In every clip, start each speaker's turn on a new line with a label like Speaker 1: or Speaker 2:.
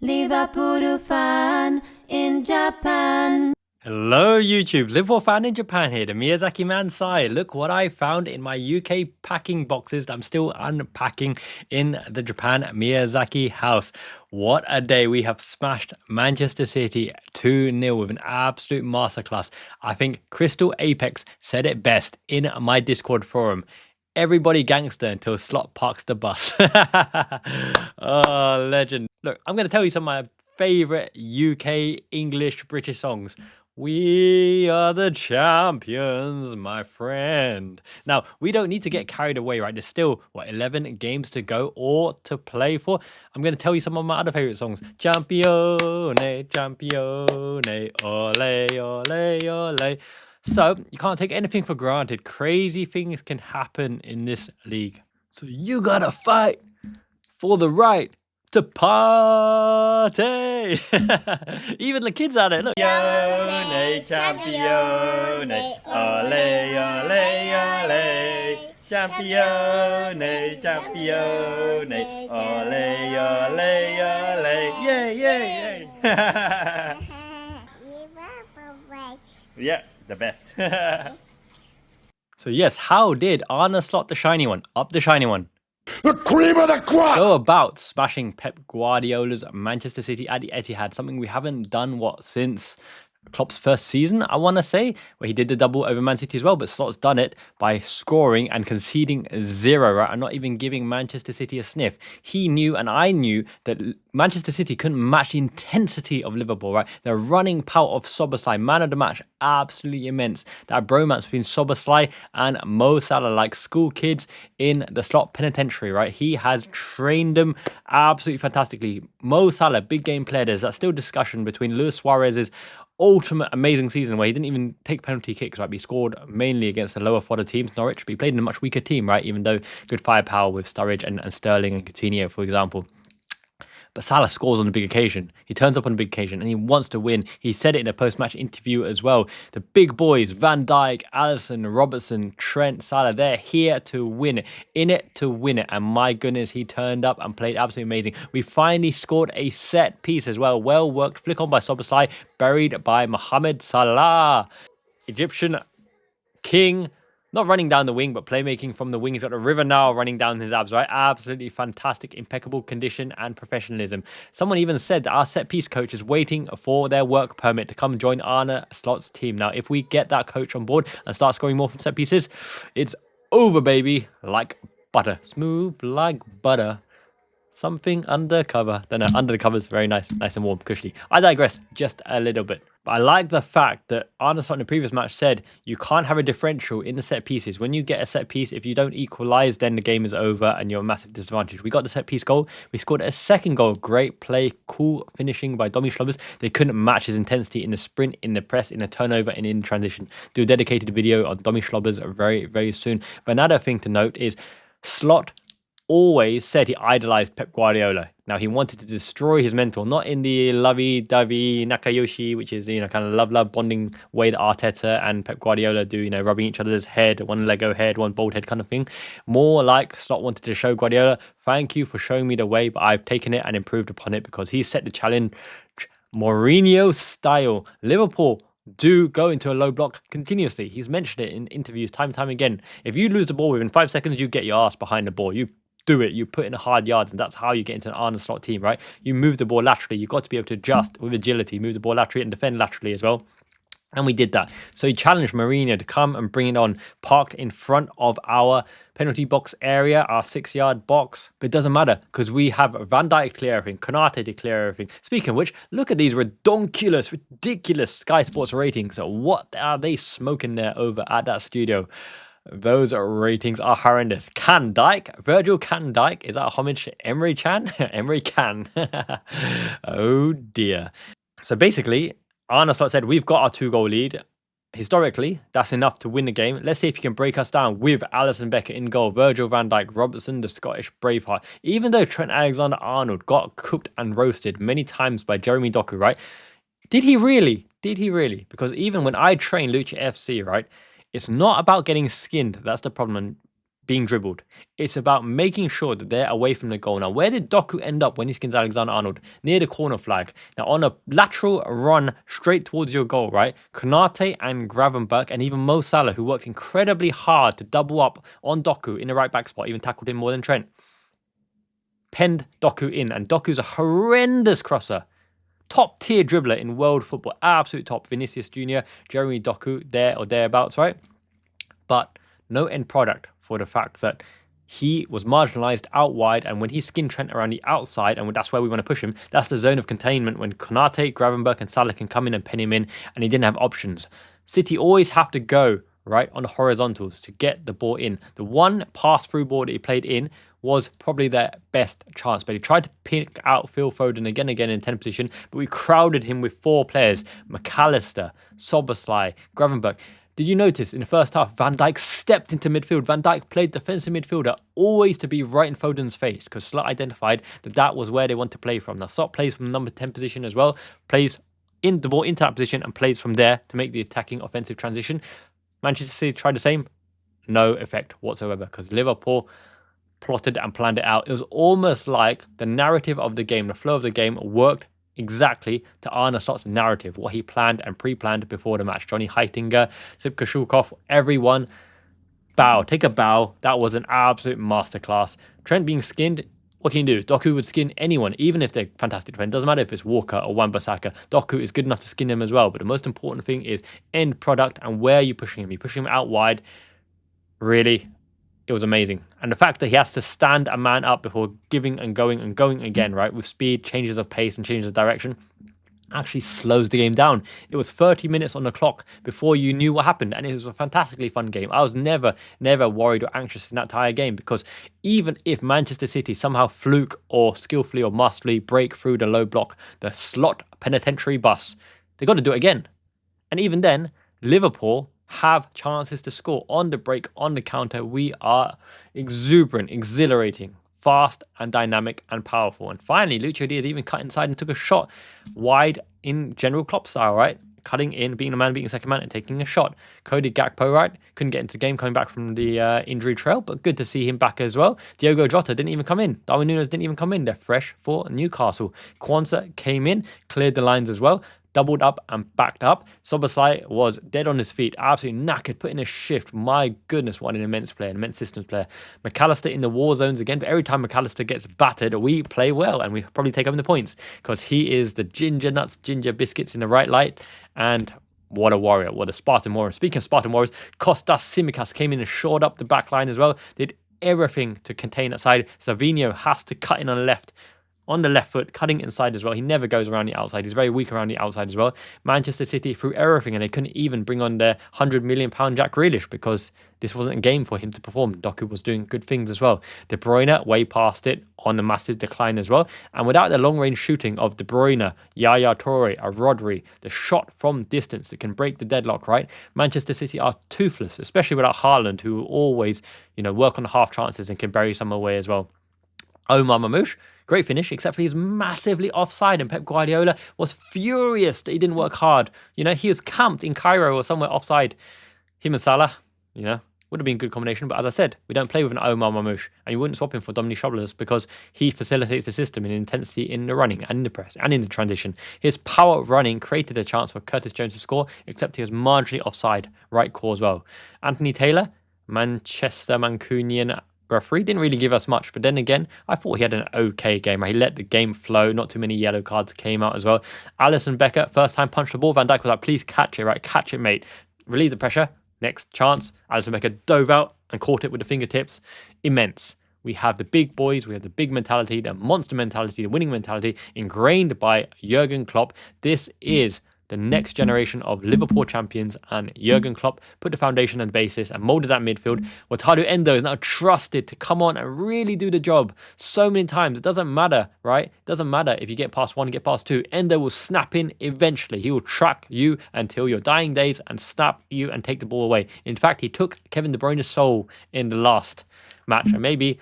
Speaker 1: Liverpool fan in Japan.
Speaker 2: Hello YouTube, Liverpool fan in Japan here, the Miyazaki man Sai. Look what I found in my UK packing boxes that I'm still unpacking in the Japan Miyazaki house. What a day. We have smashed Manchester City 2-0 with an absolute masterclass. I think Crystal Apex said it best in my Discord forum. Everybody gangster until Slot parks the bus. Oh, legend. Look, I'm going to tell you some of my favorite UK, English, British songs. We are the champions, my friend. Now, we don't need to get carried away, right? There's still, 11 games to go or to play for. I'm going to tell you some of my other favorite songs. Champione, champione, ole, ole, ole. So, you can't take anything for granted. Crazy things can happen in this league. So, you gotta fight for the right to party. Even the kids out there, look. Champione, champione, ole, ole, ole. Champione, champione, ole, ole, ole. Yay, yay, yay. Yeah, the best. So yes, how did Arne Slot, the shiny one, up the shiny one,
Speaker 3: the cream of the crop,
Speaker 2: go about smashing Pep Guardiola's Manchester City at the Etihad? Something we haven't done, since Klopp's first season, I want to say, where he did the double over Man City as well, but Slot's done it by scoring and conceding 0, right, and not even giving Manchester City a sniff. He knew, and I knew, that Manchester City couldn't match the intensity of Liverpool, right? The running power of Szoboszlai, man of the match, absolutely immense. That bromance between Szoboszlai and Mo Salah, like school kids in the Slot penitentiary, right? He has trained them absolutely fantastically. Mo Salah, big game player. There's that still discussion between Luis Suarez's ultimate amazing season where he didn't even take penalty kicks, right? He scored mainly against the lower fodder teams, Norwich, but he played in a much weaker team, right? Even though good firepower with Sturridge and Sterling and Coutinho, for example. But Salah scores on a big occasion. He turns up on a big occasion and he wants to win. He said it in a post-match interview as well. The big boys, Van Dijk, Alisson, Robertson, Trent, Salah, they're here to win it, in it to win it. And my goodness, he turned up and played absolutely amazing. We finally scored a set piece as well. Well worked, flick on by Szoboszlai, buried by Mohamed Salah. Egyptian king, not running down the wing, but playmaking from the wing. He's got a river now running down his abs, right? Absolutely fantastic, impeccable condition and professionalism. Someone even said that our set-piece coach is waiting for their work permit to come join Arne Slot's team. Now, if we get that coach on board and start scoring more from set pieces, it's over, baby. Like butter. Smooth like butter. Something undercover. Don't know, under the covers, very nice and warm, cushy. I digress just a little bit. But I like the fact that Arne Slot in the previous match said you can't have a differential in the set pieces. When you get a set piece, if you don't equalize, then the game is over and you're a massive disadvantage. We got the set piece goal. We scored a second goal. Great play, cool finishing by Domi Schlubbers. They couldn't match his intensity in the sprint, in the press, in the turnover, and in transition. Do a dedicated video on Domi Schlubbers very, very soon. But another thing to note is Slot always said he idolized Pep Guardiola. Now, he wanted to destroy his mentor, not in the lovey-dovey Nakayoshi, which is, kind of love bonding way that Arteta and Pep Guardiola do, rubbing each other's head, one Lego head, one bald head kind of thing. More like Slot wanted to show Guardiola, thank you for showing me the way, but I've taken it and improved upon it because he set the challenge Mourinho style. Liverpool do go into a low block continuously. He's mentioned it in interviews time and time again. If you lose the ball within 5 seconds, you get your ass behind the ball. You do it. You put in hard yards, and that's how you get into an Arne Slot team, right? You move the ball laterally. You've got to be able to adjust with agility, move the ball laterally and defend laterally as well. And we did that. So he challenged Mourinho to come and bring it on, parked in front of our penalty box area, our 6-yard box. But it doesn't matter because we have Van Dijk clear everything, Konate to clear everything. Speaking of which, look at these ridiculous Sky Sports ratings. So what are they smoking there over at that studio? Those ratings are horrendous. Virgil Can Dijk. Is that a homage to Emery Chan? Emery Can. Oh dear. So basically, Arne Slot said, we've got our 2-goal lead. Historically, that's enough to win the game. Let's see if you can break us down with Alisson Becker in goal, Virgil van Dijk, Robertson, the Scottish Braveheart. Even though Trent Alexander-Arnold got cooked and roasted many times by Jeremy Doku, right? Did he really? Because even when I train Lucha FC, right, it's not about getting skinned. That's the problem. being dribbled. It's about making sure that they're away from the goal. Now, where did Doku end up when he skins Alexander-Arnold? Near the corner flag. Now, on a lateral run straight towards your goal, right? Konate and Gravenberch and even Mo Salah, who worked incredibly hard to double up on Doku in the right back spot, even tackled him more than Trent, penned Doku in. And Doku's a horrendous crosser. Top tier dribbler in world football. Absolute top. Vinicius Jr., Jeremy Doku, there or thereabouts, right? But no end product for the fact that he was marginalized out wide, and when he skinned Trent around the outside, and that's where we want to push him, that's the zone of containment when Konate, Gravenberch and Salah can come in and pen him in, and he didn't have options. City always have to go right on the horizontals to get the ball in. The one pass-through ball that he played in was probably their best chance, but he tried to pick out Phil Foden again in 10 position, but we crowded him with 4 players, McAllister, Szoboszlai, Gravenberch. Did you notice in the first half, Van Dijk stepped into midfield? Van Dijk played defensive midfielder, always to be right in Foden's face, because Slot identified that that was where they want to play from. Now, Slot plays from number 10 position as well, plays in the ball into that position and plays from there to make the attacking offensive transition. Manchester City tried the same, no effect whatsoever, because Liverpool plotted and planned it out. It was almost like the narrative of the game, the flow of the game worked exactly to Arne Slot's narrative, what he planned and pre-planned before the match. Johnny Heitinga, Sipka Shulkov, everyone, bow. Take a bow. That was an absolute masterclass. Trent being skinned, what can you do? Doku would skin anyone, even if they're fantastic defenders. Doesn't matter if it's Walker or Wan-Bissaka. Doku is good enough to skin him as well. But the most important thing is end product and where you're pushing him. You're pushing him out wide. Really, it was amazing. And the fact that he has to stand a man up before giving and going again, right, with speed, changes of pace and changes of direction, actually slows the game down. It was 30 minutes on the clock before you knew what happened, and it was a fantastically fun game. I was never worried or anxious in that entire game, because even if Manchester City somehow fluke or skillfully or masterfully break through the low block, the Slot penitentiary bus, they got to do it again. And even then, Liverpool have chances to score on the break, on the counter. We are exuberant, exhilarating, fast and dynamic and powerful. And finally, Lucho Diaz even cut inside and took a shot wide in general Klopp style, right? Cutting in, being the man, beating second man and taking a shot. Cody Gakpo, right? Couldn't get into the game coming back from the injury trail, but good to see him back as well. Diogo Jota didn't even come in. Darwin Núñez didn't even come in. They're fresh for Newcastle. Kwanzaa came in, cleared the lines as well, doubled up and backed up. Szoboszlai was dead on his feet, absolutely knackered, put in a shift. My goodness, what an immense player, an immense systems player. McAllister in the war zones again, but every time McAllister gets battered, we play well and we probably take home the points, because he is the ginger nuts, ginger biscuits in the right light. And what a warrior, what a Spartan warrior. Speaking of Spartan warriors, Kostas Tsimikas came in and shored up the back line as well, did everything to contain that side. Savinho has to cut in on the left foot, cutting inside as well. He never goes around the outside. He's very weak around the outside as well. Manchester City threw everything, and they couldn't even bring on their £100 million Jack Grealish, because this wasn't a game for him to perform. Doku was doing good things as well. De Bruyne way past it on the massive decline as well. And without the long-range shooting of De Bruyne, Yaya Toure, Rodri, the shot from distance that can break the deadlock, right? Manchester City are toothless, especially without Haaland, who always, work on the half chances and can bury some away as well. Omar Mamouche, great finish, except for he's massively offside, and Pep Guardiola was furious that he didn't work hard. He was camped in Cairo or somewhere offside. Him and Salah, would have been a good combination. But as I said, we don't play with an Omar Mamouche, and you wouldn't swap him for Dominic Szoboszlai, because he facilitates the system in intensity in the running and in the press and in the transition. His power running created a chance for Curtis Jones to score, except he was marginally offside, right call as well. Anthony Taylor, Manchester Mancunian referee, didn't really give us much, but then again, I thought he had an okay game. He let the game flow, not too many yellow cards came out as well. Alisson Becker, first time punched the ball. Van Dijk was like, please catch it, right? Catch it, mate. Relieve the pressure. Next chance. Alisson Becker dove out and caught it with the fingertips. Immense. We have the big boys, we have the big mentality, the monster mentality, the winning mentality ingrained by Jurgen Klopp. This is the next generation of Liverpool champions, and Jurgen Klopp put the foundation and basis and moulded that midfield. Wataru Endo is now trusted to come on and really do the job so many times. It doesn't matter, right? It doesn't matter if you get past one, get past two. Endo will snap in eventually. He will track you until your dying days and snap you and take the ball away. In fact, he took Kevin De Bruyne's soul in the last match, and maybe,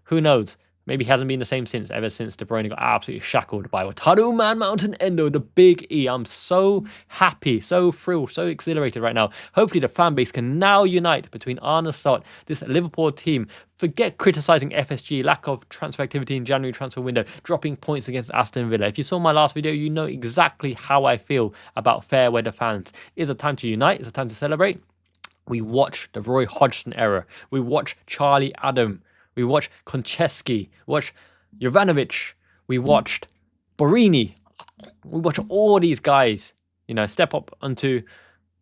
Speaker 2: who knows? Maybe he hasn't been the same ever since De Bruyne got absolutely shackled by Wataru Man Mountain Endo, the big E. I'm so happy, so thrilled, so exhilarated right now. Hopefully the fan base can now unite between Arne Slot, this Liverpool team. Forget criticising FSG, lack of transfer activity in January transfer window, dropping points against Aston Villa. If you saw my last video, you know exactly how I feel about fair weather fans. It's a time to unite, it's a time to celebrate. We watch the Roy Hodgson era. We watch Charlie Adam. We watch Konchesky, watch Jovanovic, we watched Borini. We watch all these guys, you know, step up onto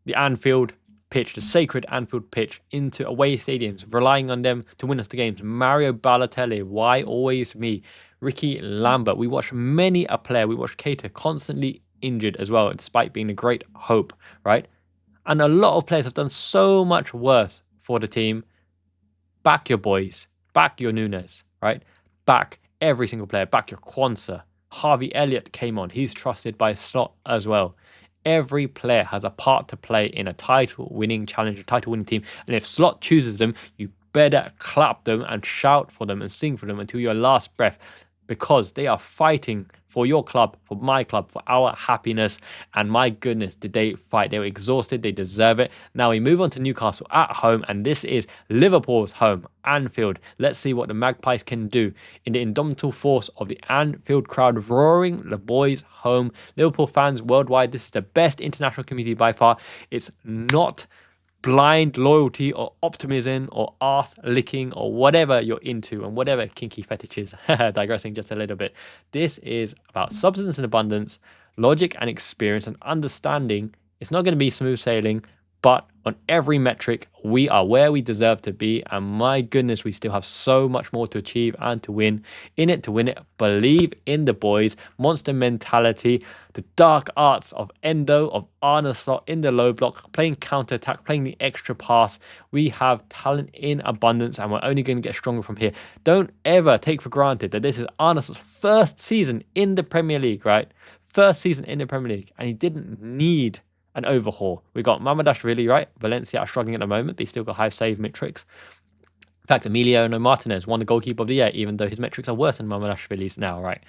Speaker 2: the Anfield pitch, the sacred Anfield pitch, into away stadiums, relying on them to win us the games. Mario Balotelli, why always me? Ricky Lambert. We watch many a player. We watch Keita constantly injured as well, despite being a great hope, right? And a lot of players have done so much worse for the team. Back your boys. Back your Nunes, right? Back every single player. Back your Kwanzaa. Harvey Elliott came on. He's trusted by Slot as well. Every player has a part to play in a title-winning challenge, a title-winning team. And if Slot chooses them, you better clap them and shout for them and sing for them until your last breath, because they are fighting for your club, for my club, for our happiness. And my goodness, did they fight? They were exhausted. They deserve it. Now we move on to Newcastle at home, and this is Liverpool's home, Anfield. Let's see what the Magpies can do in the indomitable force of the Anfield crowd roaring the boys home. Liverpool fans worldwide, this is the best international community by far. It's not blind loyalty or optimism or arse licking or whatever you're into and whatever kinky fetishes. Digressing just a little bit. This is about substance and abundance, logic and experience and understanding. It's not going to be smooth sailing, but on every metric, we are where we deserve to be. And my goodness, we still have so much more to achieve and to win. In it to win it. Believe in the boys. Monster mentality. The dark arts of Endo, of Arne Slot in the low block, playing counter-attack, playing the extra pass. We have talent in abundance, and we're only going to get stronger from here. Don't ever take for granted that this is Arne Slot's first season in the Premier League, right? First season in the Premier League, and he didn't need an overhaul. We got Mamadashvili, right? Valencia are struggling at the moment, but he still got high save metrics. In fact, Emiliano Martinez won the goalkeeper of the year, even though his metrics are worse than Mamadashvili's now, right?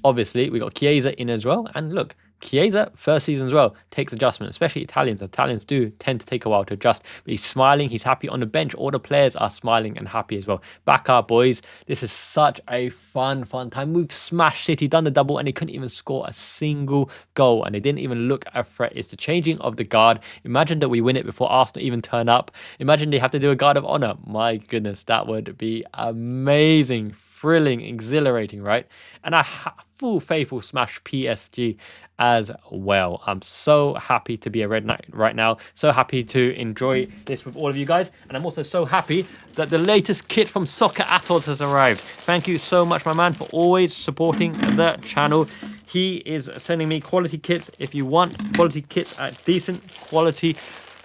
Speaker 2: Obviously, we got Chiesa in as well. And look, Chiesa, first season as well, takes adjustment, especially Italians. Italians do tend to take a while to adjust. But he's smiling, he's happy on the bench. All the players are smiling and happy as well. Back our boys. This is such a fun time. We've smashed City, done the double, and they couldn't even score a single goal. And they didn't even look a threat. It's the changing of the guard. Imagine that we win it before Arsenal even turn up. Imagine they have to do a guard of honor. My goodness, that would be amazing. Thrilling, exhilarating, right? And I full faith will smash PSG as well. I'm so happy to be a Red Knight right now. So happy to enjoy this with all of you guys. And I'm also so happy that the latest kit from Soccer Atos has arrived. Thank you so much, my man, for always supporting the channel. He is sending me quality kits. If you want quality kits at decent quality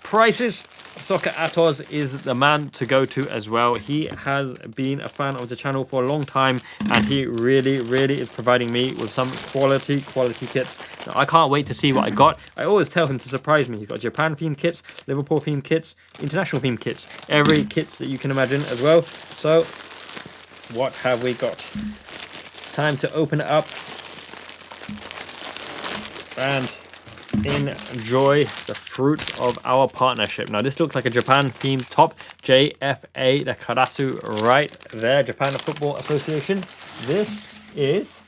Speaker 2: prices, Soccer Atos is the man to go to as well. He has been a fan of the channel for a long time, and he really is providing me with some quality kits. Now, I can't wait to see what I got. I always tell him to surprise me. He's got Japan themed kits, Liverpool themed kits, international themed kits, every kit that you can imagine as well. So what have we got? Time to open it up and enjoy the fruits of our partnership. Now this looks like a Japan themed top, JFA, the Karasu right there, Japan Football Association. This is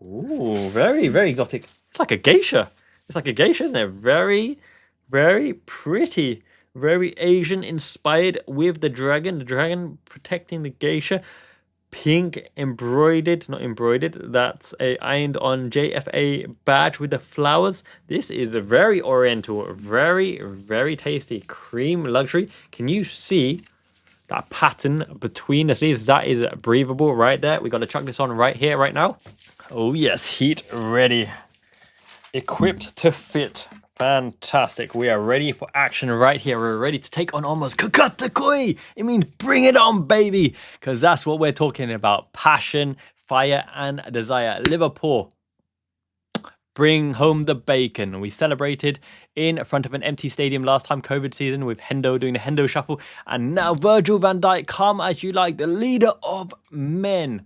Speaker 2: very exotic. It's like a geisha. It's like a geisha, isn't it? Very pretty, very Asian inspired with the dragon protecting the geisha. Pink embroidered, not embroidered, that's a ironed on JFA badge with the flowers. This is a very oriental, very tasty cream luxury. Can you see that pattern between the sleeves? That is breathable right there. We got to chuck this on right here, right now. Oh yes, heat ready, equipped to fit. Fantastic. We are ready for action right here. We're ready to take on almost Kakatakoi. It means bring it on, baby. Because that's what we're talking about. Passion, fire, and desire. Liverpool, bring home the bacon. We celebrated in front of an empty stadium last time, COVID season, with Hendo doing the Hendo shuffle. And now Virgil van Dijk, come as you like, the leader of men,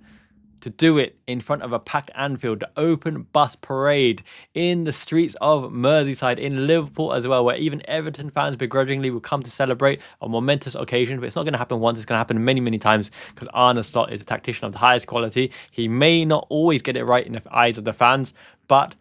Speaker 2: to do it in front of a packed Anfield, the open bus parade in the streets of Merseyside, in Liverpool as well, where even Everton fans begrudgingly will come to celebrate a momentous occasion. But it's not going to happen once, it's going to happen many, many times, because Arne Slot is a tactician of the highest quality. He may not always get it right in the eyes of the fans, but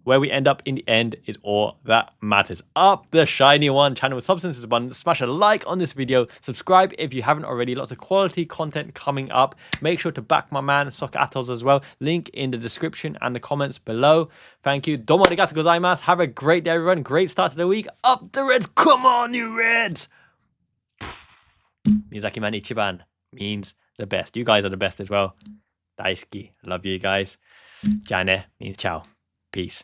Speaker 2: where we end up in the end is all that matters. Up the shiny one, channel with substance is abundant. Smash a like on this video. Subscribe if you haven't already. Lots of quality content coming up. Make sure to back my man, Soccer Atolls, as well. Link in the description and the comments below. Thank you. Domo arigato gozaimasu. Have a great day, everyone. Great start to the week. Up the Reds. Come on, you Reds. Miyazaki man Ichiban means the best. You guys are the best as well. Daisuki. Love you guys. Jane means ciao. Peace.